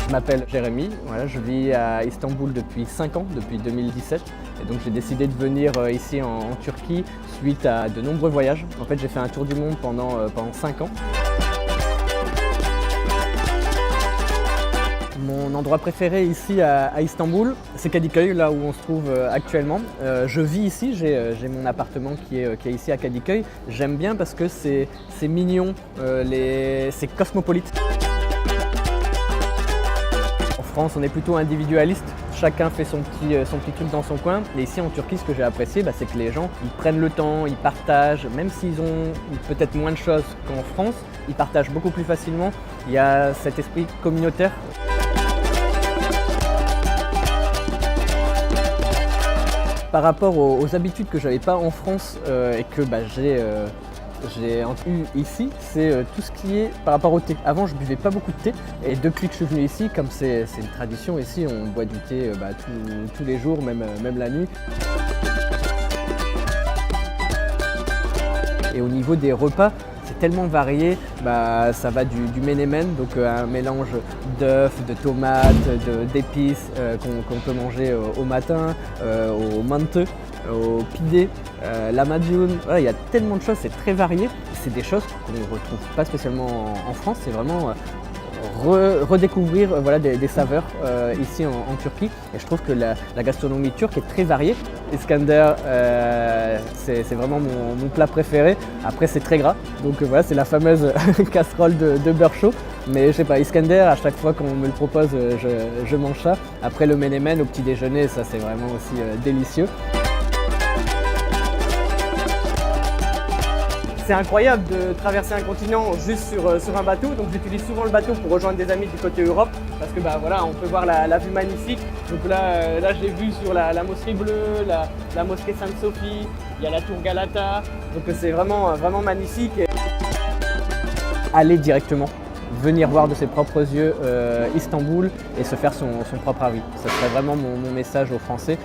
Je m'appelle Jérémy, voilà, je vis à Istanbul depuis 5 ans, depuis 2017. Et donc j'ai décidé de venir ici en Turquie suite à de nombreux voyages. En fait, j'ai fait un tour du monde pendant 5 ans. Mon endroit préféré ici à Istanbul, c'est Kadıköy, là où on se trouve actuellement. Je vis ici, j'ai mon appartement qui est ici à Kadıköy. J'aime bien parce que c'est mignon, c'est cosmopolite. En France, on est plutôt individualiste. Chacun fait son petit truc dans son coin. Et ici en Turquie, ce que j'ai apprécié, c'est que les gens ils prennent le temps, ils partagent, même s'ils ont peut-être moins de choses qu'en France, ils partagent beaucoup plus facilement. Il y a cet esprit communautaire. Par rapport aux habitudes que je n'avais pas en France et que j'ai eu ici, c'est tout ce qui est par rapport au thé. Avant, je buvais pas beaucoup de thé et depuis que je suis venu ici, comme c'est une tradition ici, on boit du thé tous les jours, même la nuit. Et au niveau des repas, c'est tellement varié, ça va du menemen, donc un mélange d'œufs, de tomates, d'épices qu'on peut manger au matin, au mantı, au pide, lahmacun. Voilà, il y a tellement de choses, c'est très varié. C'est des choses qu'on ne retrouve pas spécialement en France, c'est vraiment redécouvrir des saveurs ici en Turquie. Et je trouve que la gastronomie turque est très variée. Iskender, c'est vraiment mon plat préféré. Après, c'est très gras, donc voilà, c'est la fameuse casserole de beurre chaud. Mais je sais pas, Iskender, à chaque fois qu'on me le propose, je mange ça. Après le menemen au petit déjeuner, ça c'est vraiment aussi délicieux. C'est incroyable de traverser un continent juste sur un bateau, donc j'utilise souvent le bateau pour rejoindre des amis du côté Europe parce que voilà, on peut voir la vue magnifique. Donc là j'ai vu sur la mosquée bleue, la mosquée Sainte-Sophie, il y a la tour Galata, donc c'est vraiment magnifique. Aller directement, venir voir de ses propres yeux Istanbul et se faire son propre avis. Ce serait vraiment mon message aux Français.